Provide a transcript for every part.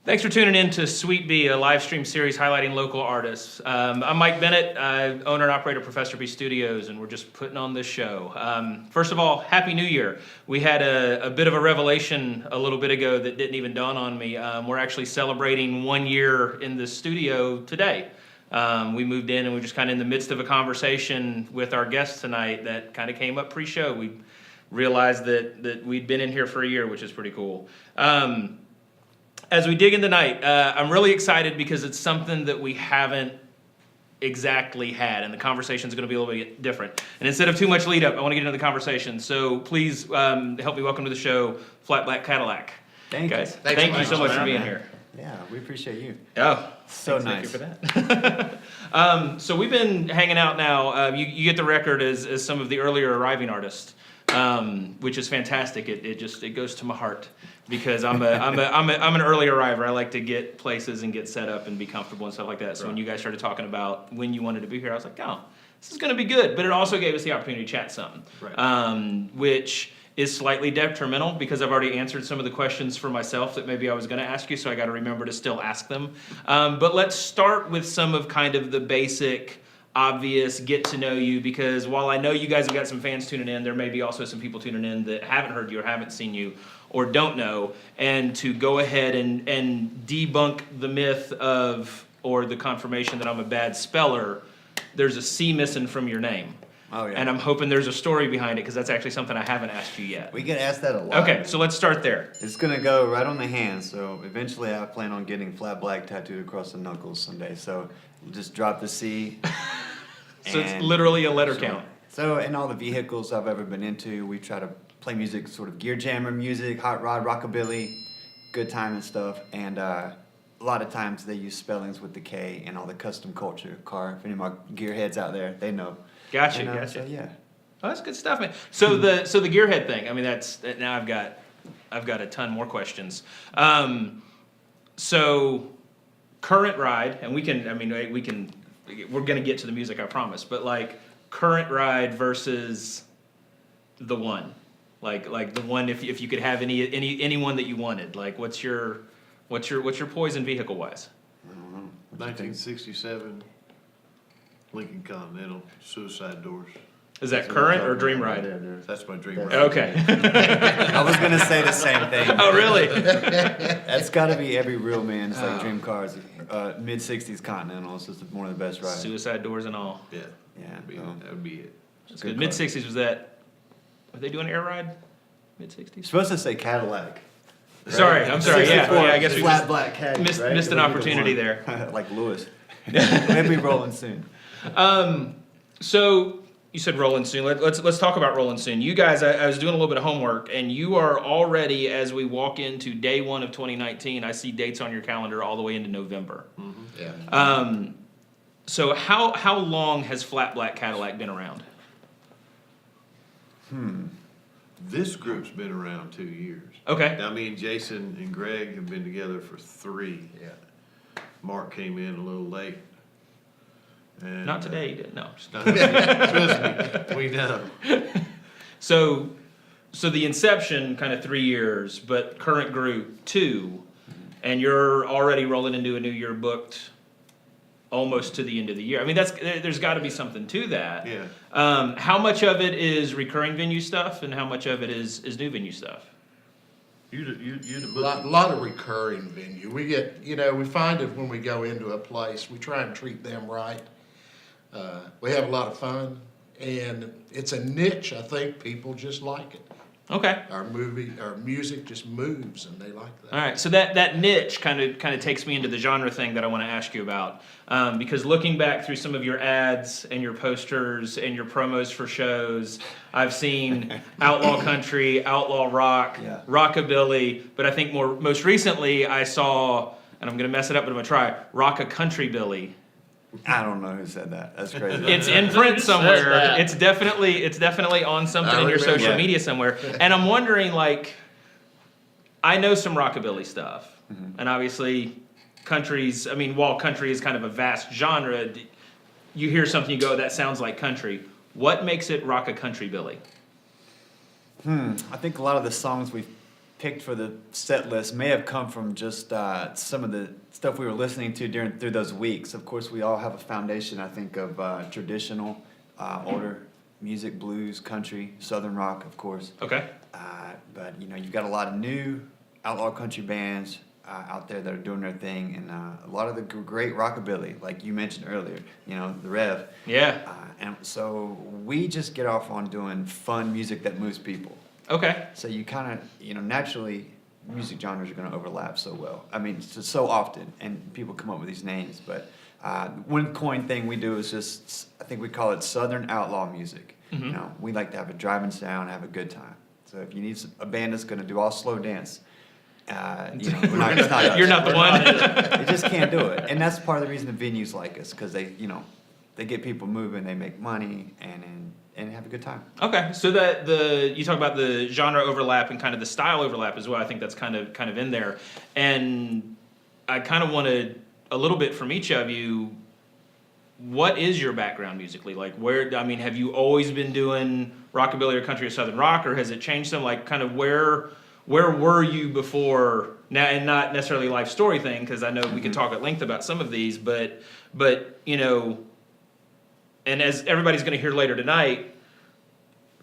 Thanks for tuning in to Sweet Bee, a live stream series highlighting local artists. I'm Mike Bennett, owner and operator of Professor B Studios, and we're just putting on this show. First of all, Happy New Year. We had a bit of a revelation a little bit ago that didn't even dawn on me. We're actually celebrating 1 year in the studio today. We moved in and we're just kind of in the midst of a conversation with our guests tonight that kind of came up pre-show. We realized that we'd been in here for a year, which is pretty cool. As we dig in tonight, I'm really excited because it's something that we haven't exactly had, and the conversation is going to be a little bit different. And instead of too much lead up, I want to get into the conversation. So please help me welcome to the show, Blak Cadillac. Thank guys. you. Thank you so much for being here. Yeah, we appreciate you. Oh, so nice. Thank you for that. So we've been hanging out now. You get the record as some of the earlier arriving artists, which is fantastic. It goes to my heart. Because I'm an early arriver. I like to get places and get set up and be comfortable and stuff like that. So when you guys started talking about when you wanted to be here, I was like, oh, this is going to be good. But it also gave us the opportunity to chat some, which is slightly detrimental because I've already answered some of the questions for myself that maybe I was going to ask you. So I got to remember to still ask them. But let's start with some of kind of the basic, obvious get to know you, because while I know you guys have got some fans tuning in, there may be also some people tuning in that haven't heard you or haven't seen you or don't know, and to go ahead and debunk the myth of, or the confirmation that I'm a bad speller, there's a C missing from your name. Oh, yeah. And I'm hoping there's a story behind it, because that's actually something I haven't asked you yet. We get asked that a lot. Okay, so let's start there. It's going to go right on the hand, so eventually I plan on getting flat black tattooed across the knuckles someday, so we'll just drop the C. So it's literally a letter count. So in all the vehicles I've ever been into, we try to play music, sort of gear jammer music, hot rod, rockabilly, good time and stuff. And a lot of times they use spellings with the K and all the custom culture car. If any of my gearheads out there, they know. Gotcha. So yeah. Oh, that's good stuff, man. So the gearhead thing. I mean, now I've got a ton more questions. So current ride, and we're gonna get to the music, I promise. But like current ride versus the one. Like the one, if you could have anyone that you wanted, like what's your poison vehicle wise? I don't know. 1967 Lincoln Continental, suicide doors. Is that current or dream ride? That's my dream ride. Okay. I was gonna say the same thing. Oh, really? That's got to be every real man's like dream cars. Mid '60s Continental. It's just one of the best rides. Suicide doors and all. Yeah. Yeah. That would be it. That's good. Mid '60s was that? Were they doing air ride? Mid '60s. You're supposed to say Cadillac. Right? Sorry, I'm sorry. Yeah, I guess we flat black Caddy, missed an opportunity there. Like Lewis. Maybe rolling soon. So you said rolling soon. Let's talk about rolling soon. You guys, I was doing a little bit of homework, and you are already, as we walk into day one of 2019, I see dates on your calendar all the way into November. Mm-hmm. Yeah. So how long has Flat Black Cadillac been around? This group's been around 2 years. Okay. Now, me and Jason and Greg have been together for 3. Yeah. Mark came in a little late. And, Not today, you didn't. No. Trust me, we know. So the inception, kind of 3 years, but current group 2, and you're already rolling into a new year booked almost to the end of the year. I mean, there's got to be something to that. Yeah. How much of it is recurring venue stuff, and how much of it is new venue stuff? You the A book. lot of recurring venue. We get, we find that when we go into a place, we try and treat them right. We have a lot of fun, and it's a niche. I think people just like it. Okay. Our music just moves, and they like that. All right, so that niche kind of takes me into the genre thing that I want to ask you about, because looking back through some of your ads and your posters and your promos for shows, I've seen outlaw country, outlaw rock, rockabilly, but I think most recently I saw, and I'm gonna mess it up, but I'm gonna try, rock a country billy. I don't know who said that. That's crazy. It's in print somewhere. It's definitely on something in your social media somewhere. And I'm wondering, like, I know some rockabilly stuff, and obviously, while country is kind of a vast genre, you hear something, you go, that sounds like country. What makes it rock a country billy? I think a lot of the songs we've picked for the set list may have come from just some of the stuff we were listening to through those weeks. Of course, we all have a foundation, I think, of traditional, older music, blues, country, southern rock, of course. Okay. But you've got a lot of new outlaw country bands out there that are doing their thing, and a lot of the great rockabilly, like you mentioned earlier. The Rev. Yeah. And so we just get off on doing fun music that moves people. Okay. So you kind of, naturally, music genres are going to overlap so well. I mean, so often, and people come up with these names. But one coin thing we do is just, I think we call it Southern outlaw music. Mm-hmm. We like to have a driving sound, have a good time. So if you need a band that's going to do all slow dance, it's not us. You're not the one. They just can't do it, and that's part of the reason the venues like us, because they get people moving, they make money, and have a good time. Okay, so that you talk about the genre overlap and kind of the style overlap as well. I think that's kind of in there, and I kind of wanted a little bit from each of you. What is your background musically? Like, have you always been doing rockabilly or country or southern rock, or has it changed some? Like, kind of where were you before now, and not necessarily life story thing, because I know we could talk at length about some of these, but and as everybody's going to hear later tonight,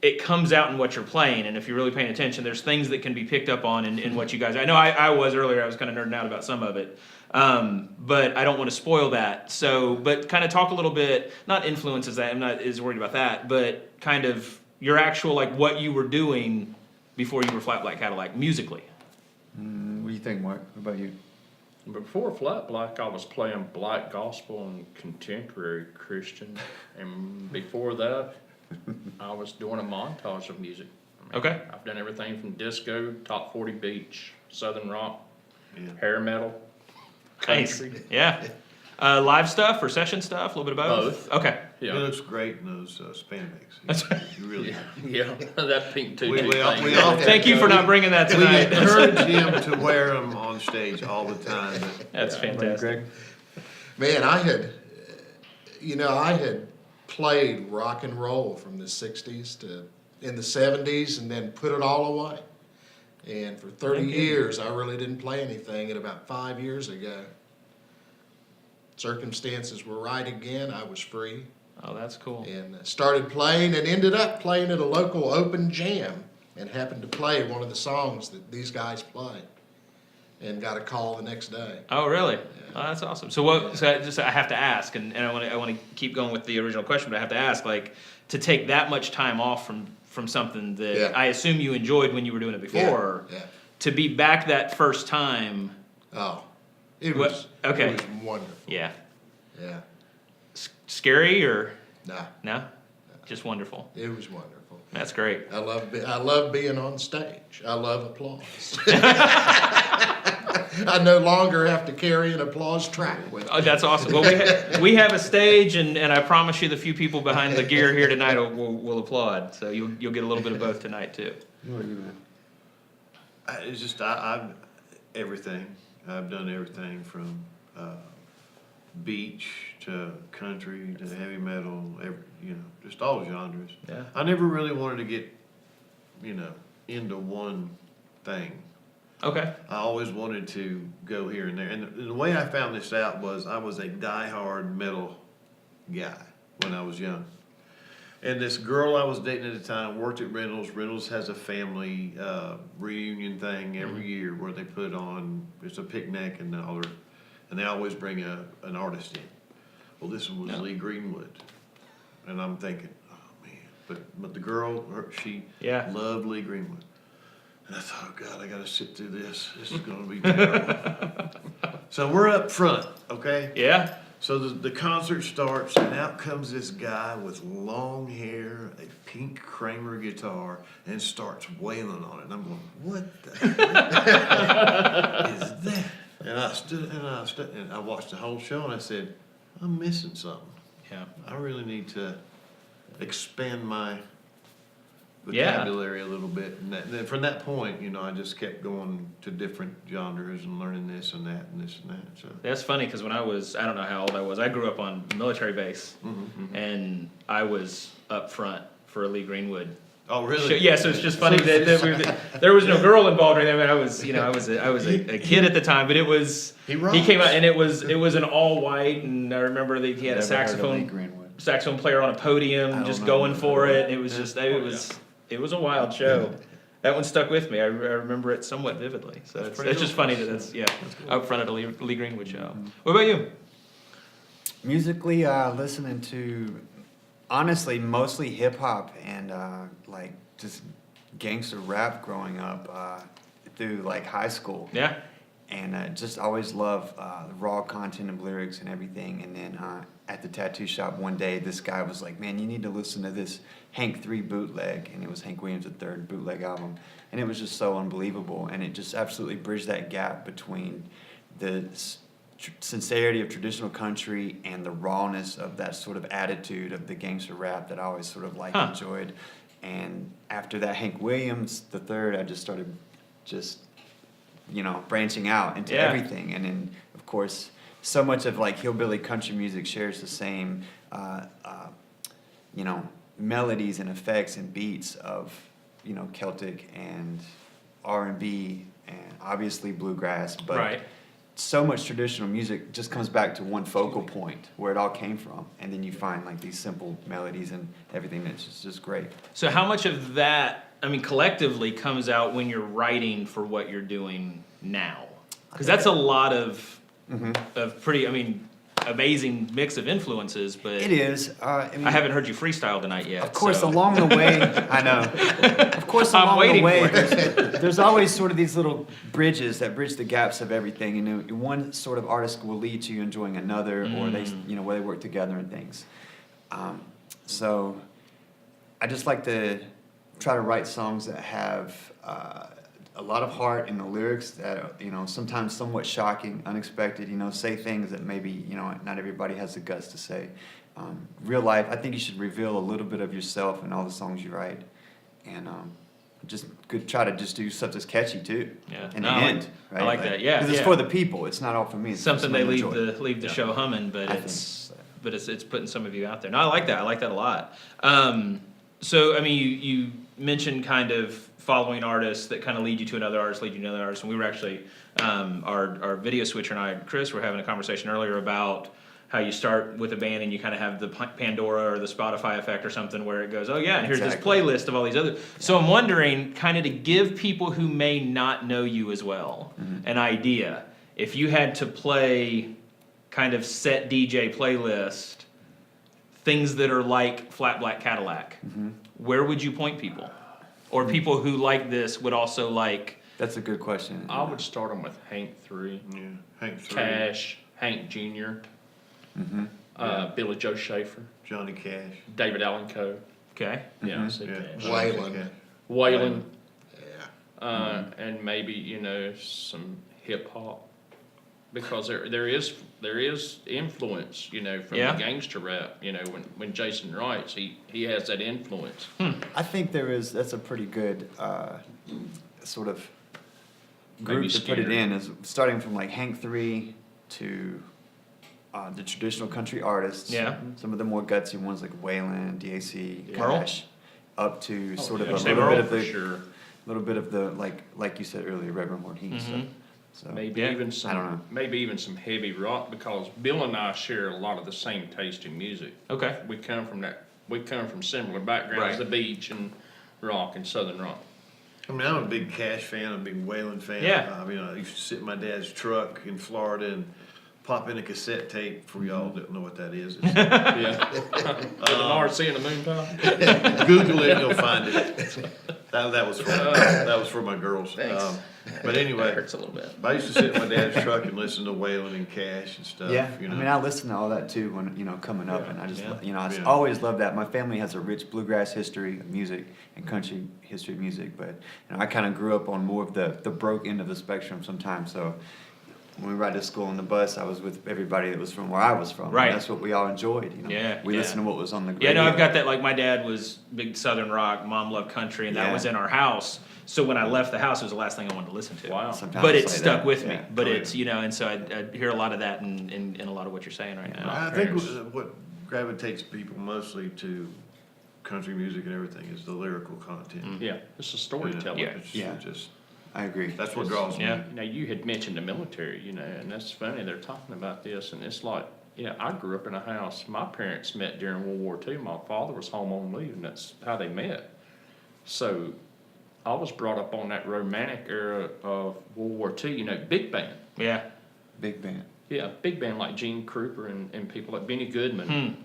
it comes out in what you're playing, and if you're really paying attention, there's things that can be picked up on in what you guys. I know I was earlier. I was kind of nerding out about some of it, but I don't want to spoil that. So, but kind of talk a little bit. Not influences that. I'm not as worried about that, but kind of your actual, like, what you were doing before you were Flat Black Cadillac musically. What do you think, Mark? What about you? Before Flat Black, I was playing black gospel and contemporary Christian, and before that, I was doing a montage of music. Okay. I've done everything from disco, top 40 beach, southern rock, Yeah. hair metal, Nice. country. Yeah. Live stuff or session stuff? A little bit of both? Okay. He Yeah, looks great in those spandex. You really. yeah, that pink We tutu all- thing. we all- Thank you for not bringing that We tonight. encourage him to wear them on stage all the time. But That's fantastic. Greg? Man, I had played rock and roll from the 60s to in the 70s and then put it all away. And for 30 years, I really didn't play anything. And about 5 years ago, circumstances were right again. I was free Oh, that's cool. and started playing and ended up playing at a local open jam and happened to play one of the songs that these guys play and got a call the next day. Oh, really? Oh, that's awesome. So what? So I have to ask, and I want to keep going with the original question, but I have to ask, like, to take that much time off from something that Yeah. I assume you enjoyed when you were doing it before, Yeah. to be back that first time. Oh, it What- was, okay. it was wonderful. Yeah. Yeah. Scary or Nah, no? Just wonderful. it was wonderful. That's great. I love being on stage. I love applause. I no longer have to carry an applause track with Oh, me. that's awesome. Well, we have a stage, and I promise you, the few people behind the gear here tonight will applaud. So you'll get a little bit of both tonight too. What are you, man? it's just I've everything. I've done everything from beach to country to heavy metal. Just all genres. Yeah. I never really wanted to get, into one thing. Okay. I always wanted to go here and there. And the way I found this out was I was a diehard metal guy when I was young. And this girl I was dating at the time worked at Reynolds. Reynolds has a family reunion thing every year where they put on, it's a picnic and they always bring an artist in. Well, this one was Yeah. Lee Greenwood. And I'm thinking, oh man. But the girl, she Yeah. loved Lee Greenwood. And I thought, oh God, I got to sit through this. This is going to be terrible. So we're up front, okay? Yeah. So the concert starts, and out comes this guy with long hair, a pink Kramer guitar, and starts wailing on it. And I'm going, what the heck is that? And I stood, and I watched the whole show, and I said, I'm missing something. Yeah. I really need to expand my Yeah. vocabulary a little bit. And then from that point, I just kept going to different genres and learning this and that and this and that. So. That's funny because when I don't know how old I was. I grew up on military base, and I was up front for Lee Greenwood Oh, show. really? Yeah, so it's just funny there was no girl involved or anything. I mean, I was a kid at the time, but he came out and it was an all white, and I remember that he had a Never heard of Lee saxophone Greenwood. player on a podium I just don't know. going for it. It was just it was a wild show. That one stuck with me. I remember it somewhat vividly. So it's just funny that that's out front at a Lee Greenwood show. What about you? Musically, listening to, honestly, mostly hip hop and like just gangster rap growing up through like high school. Yeah. And just always love the raw content of lyrics and everything. And then at the tattoo shop one day, this guy was like, "Man, you need to listen to this Hank 3 bootleg." And it was Hank Williams' third bootleg album. And it was just so unbelievable. And it just absolutely bridged that gap between the sincerity of traditional country and the rawness of that sort of attitude of the gangster rap that I always sort of enjoyed. And after that Hank Williams, the third, I just started branching out into everything. And then, of course, so much of like hillbilly country music shares the same, melodies and effects and beats of, Celtic and R&B and obviously bluegrass. But Right. so much traditional music just comes back to one focal point where it all came from. And then you find like these simple melodies and everything that's just great. So how much of that, I mean, collectively comes out when you're writing for what you're doing now? Because that's a lot of pretty, I mean, amazing mix of influences, but It is. I haven't heard you freestyle tonight yet. Of course, so. along the way, I know. Of course, I'm along the waiting way, for it. there's always sort of these little bridges that bridge the gaps of everything. One sort of artist will lead to you enjoying another, or they, where they work together and things. So, I just like to try to write songs that have a lot of heart in the lyrics that are, sometimes somewhat shocking, unexpected, say things that maybe, not everybody has the guts to say. Real life, I think you should reveal a little bit of yourself in all the songs you write. And just try to just do stuff that's catchy too. Yeah. In No, the I like- end, right? I like that, yeah, Because it's yeah. for the people. It's not all for me. It's Something for they somebody to enjoy. leave the show humming, but I it's think it's putting some of you out there. No, I like that. I like that a lot. So I mean, you mentioned kind of following artists that kind of lead you to another artist, and we were actually our video switcher and I, Chris, were having a conversation earlier about how you start with a band and you kind of have the Pandora or the Spotify effect or something where it goes, oh yeah, and here's this playlist of all these other. So I'm wondering, kind of to give people who may not know you as well an idea, if you had to play kind of set DJ playlist, things that are like Flat Black Cadillac, where would you point people? Or people who like this would also like. That's a good question. I would start them with Hank 3, Yeah, Hank 3, Cash, Hank Jr., Billy Joe Schaefer, Johnny Cash. David Allen Coe. Okay. Yeah, I said Yeah. Cash. Waylon. Waylon, Yeah. and maybe some hip hop, because there is influence from Yeah. the gangster rap. When Jason writes, he has that influence. I think that's a pretty good sort of group Maybe to put it Skinner. in, is starting from like Hank 3 to the traditional country artists. Yeah. Some of the more gutsy ones like Waylon, DAC, Merle? Cash, up to sort of Yeah, a say little Merle bit of for the sure. little bit of the like you said earlier, Reverend Horn Heat stuff. So Maybe Yeah. even I don't know. maybe even some heavy rock, because Bill and I share a lot of the same taste in music. Okay. We come from similar backgrounds, Right. the beach and rock and southern rock. I mean, I'm a big Cash fan, I'm a big Waylon fan. Yeah. I used to sit in my dad's truck in Florida and pop in a cassette tape, for y'all that don't know what that is. It's- Yeah. With an RC and a moon top. Google it, you'll find it. That was for my girls. Thanks. But That anyway, hurts a little bit. I used to sit in my dad's truck and listen to Waylon and Cash and stuff. yeah, You know. I mean, I listen to all that too when coming up, Yeah. and I just Yeah. I Yeah. always love that. My family has a rich bluegrass history of music and country history of music, but I kind of grew up on more of the broke end of the spectrum sometimes. So when we ride to school on the bus, I was with everybody that was from where I was from. Right. And that's what we all enjoyed. Yeah, we yeah. listened to what was on the Yeah, radio. no, I've got that. Like my dad was big Southern rock, mom loved country, and that Yeah. was in our house. So when I left the house, it was the last thing I wanted to listen to. Wow. Sometimes But it's it like stuck that. with me. Yeah. But Oh, it's and so I hear a lot of that in a lot of what you're saying right now. I think what gravitates people mostly to country music and everything is the lyrical content. Yeah, it's a storytelling. Yeah. It's Yeah. just, I agree. that's what draws me. Yeah. Now, you had mentioned the military, you know, and that's funny, they're talking about this, and it's like, I grew up in a house, my parents met during World War II, my father was home on leave, and that's how they met. So, I was brought up on that romantic era of World War II, you know, big band. Yeah. Big band. Yeah, big band like Gene Krupa and people like Benny Goodman.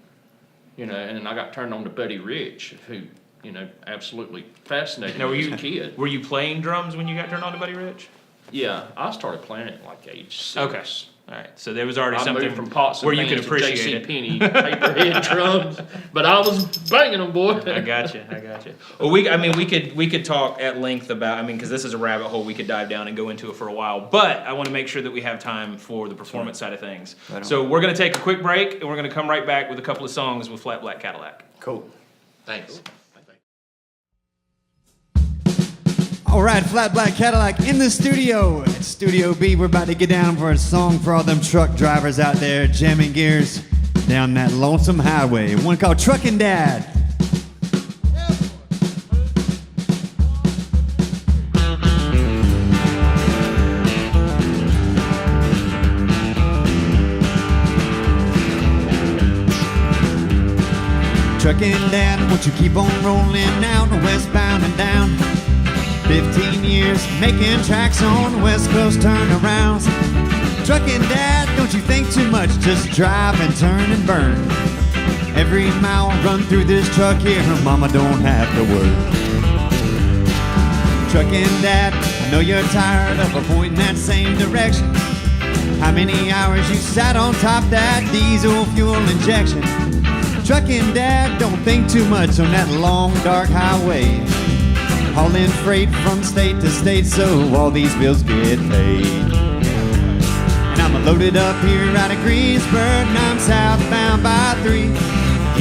You know, and then I got turned on to Buddy Rich, who, you know, absolutely fascinated Now, me as a kid. were you playing drums when you got turned on to Buddy Rich? Yeah, I started playing it like age 6. Okay. All right. So there was already I something moved from pots and where you could pans to appreciate it. JCPenney paperhead drums, but I was banging them, boy. I got you. Well, we could talk at length about, because this is a rabbit hole we could dive down and go into it for a while, but I want to make sure that we have time for the performance side of things. Right on. So we're going to take a quick break, and we're going to come right back with a couple of songs with Flat Black Cadillac. Cool. Thanks. All right, Flat Black Cadillac in the studio. At Studio B, we're about to get down for a song for all them truck drivers out there jamming gears down that lonesome highway. One called Truckin' Dad. Truckin' Dad, won't you keep on rolling out westbound and down? 15 years making tracks on the West Coast turnarounds. Truckin' Dad, don't you think too much, just drive and turn and burn. Every mile run through this truck here, Mama don't have to work. Truckin' Dad, I know you're tired of pointing that same direction. How many hours you sat on top that diesel fuel injection? Truckin' Dad, don't think too much on that long dark highway, hauling freight from state to state so all these bills get paid. And I'm loaded up here out of Greensburg, and I'm southbound by 3,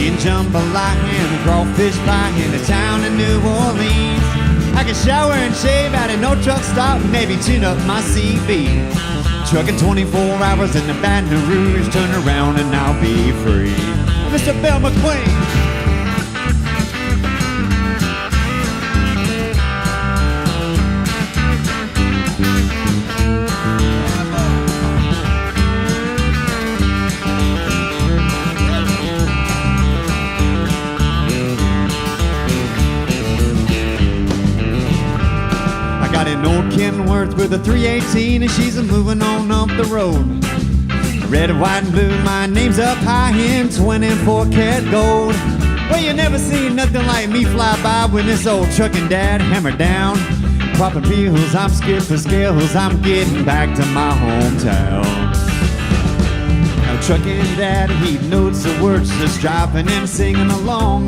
eating jambalaya and crawfish pie in the town of New Orleans. I can shower and shave out of no truck stop and maybe tune up my CB. Trucking 24 hours in the Baton Rouge, turn around and I'll be free. Mr. Bill McQueen. Got an old Kenworth with a 318 and she's a moving on up the road. Red, white, and blue, my name's up high in 24 karat gold. Well, you never seen nothing like me fly by when this old truckin' dad hammered down. Popping pills, I'm skipping scales, I'm getting back to my hometown. Now truckin' dad, he notes the words, just driving and singing along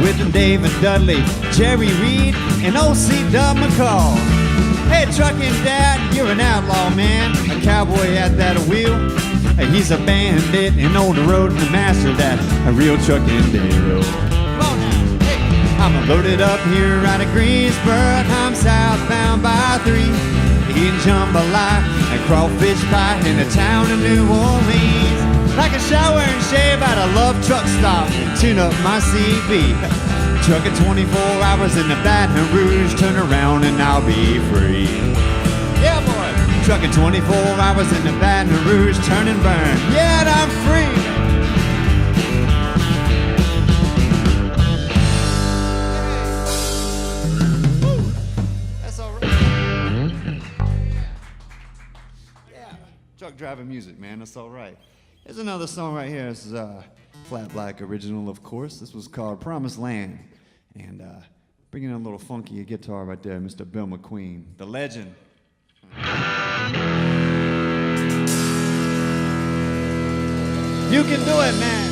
with David Dudley, Jerry Reed, and O.C. Dub McCall. Hey, truckin' dad, you're an outlaw, man, a cowboy at that wheel. He's a bandit and on the road and a master that a real truckin' deal. Come on now, hey. I'm loaded up here out of Greensburg, I'm southbound by 3, eating jambalaya and crawfish pie in the town of New Orleans. I can shower and shave at a Love Truck stop and tune up my CB. Trucking 24 hours in the Baton Rouge, turn around and I'll be free. Yeah, boy. Trucking 24 hours in the Baton Rouge, turn and burn. Yeah, and I'm free. Woo. That's all right. Yeah, truck driving music, man. That's all right. There's another song right here. This is Flat Black original, of course. This was called Promised Land. And bringing in a little funky guitar right there, Mr. Bill McQueen, the legend. You can do it, man.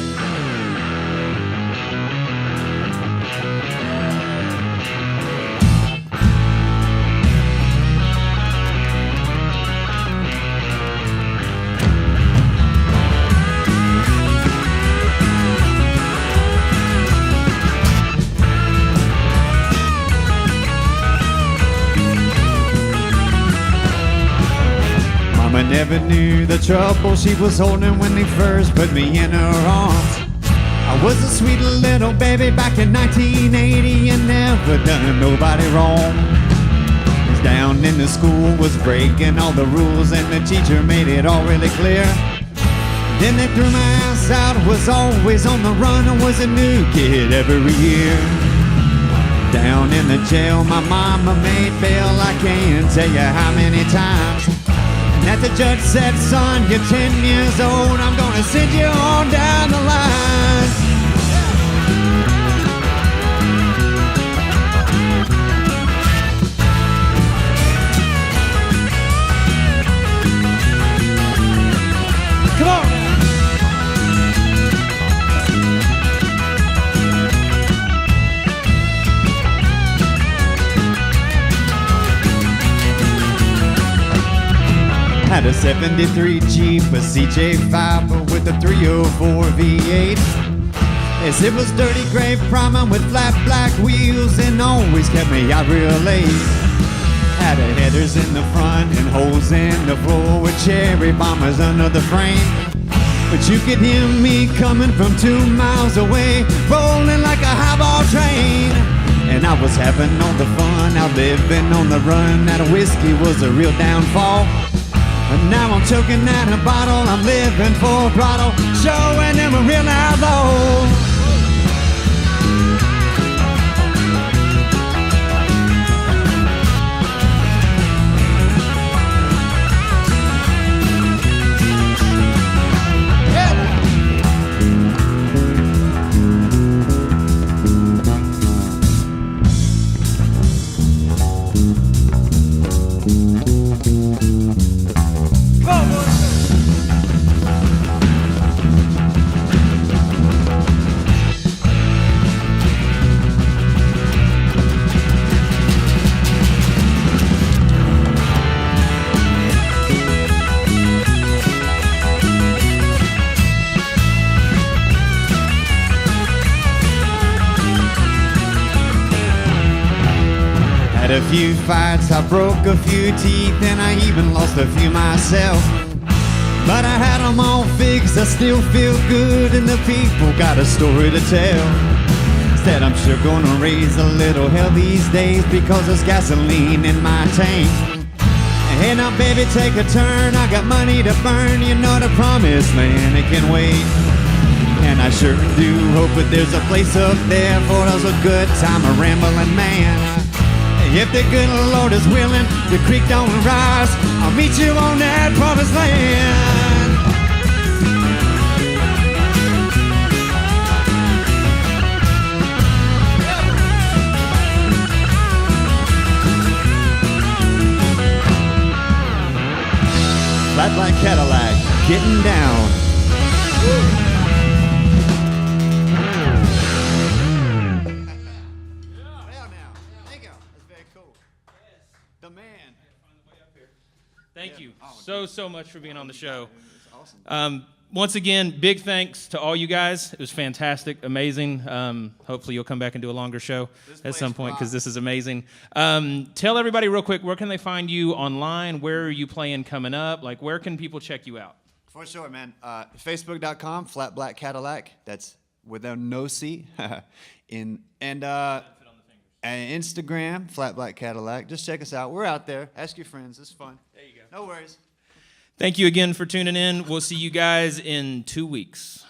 Mama never knew the trouble she was holding when they first put me in her arms. I was a sweet little baby back in 1980 and never done nobody wrong. Down in the school was breaking all the rules and the teacher made it all really clear. Then they threw my ass out, was always on the run, and was a new kid every year. Down in the jail my mama made bail, I can't tell you how many times. And that the judge said, son, you're 10 years old, I'm gonna send you on down the line. Come on! Had a 73 Jeep, a CJ5 with a 304 V8. Yes, it was dirty gray primer with flat black wheels and always kept me out real late. Had a headers in the front and holes in the floor with cherry bombers under the frame. But you could hear me coming from 2 miles away, rolling like a highball train. And I was having all the fun, out living on the run. That whiskey was a real downfall. And now I'm choking at a bottle, I'm living full throttle, showing them a real outlaw. Had a few fights, I broke a few teeth, and I even lost a few myself. But I had them all fixed, I still feel good, and the people got a story to tell. Said I'm sure gonna raise a little hell these days because there's gasoline in my tank. Hey now baby, take a turn, I got money to burn, you know the promised land, it can wait. And I sure do hope that there's a place up there for us a good time, a rambling man. If the good Lord is willing, the creek don't rise, I'll meet you on that promised land. Flat Black Cadillac, getting down. The man. Thank you so much for being on the show. Once again, big thanks to all you guys. It was fantastic, amazing. Hopefully you'll come back and do a longer show at some point because this is amazing. Tell everybody real quick, where can they find you online? Where are you playing coming up? Like, where can people check you out? For sure, man. Facebook.com, Flat Black Cadillac. That's without no C. And Instagram, Flat Black Cadillac. Just check us out. We're out there. Ask your friends. It's fun. There you go. No worries. Thank you again for tuning in. We'll see you guys in 2 weeks.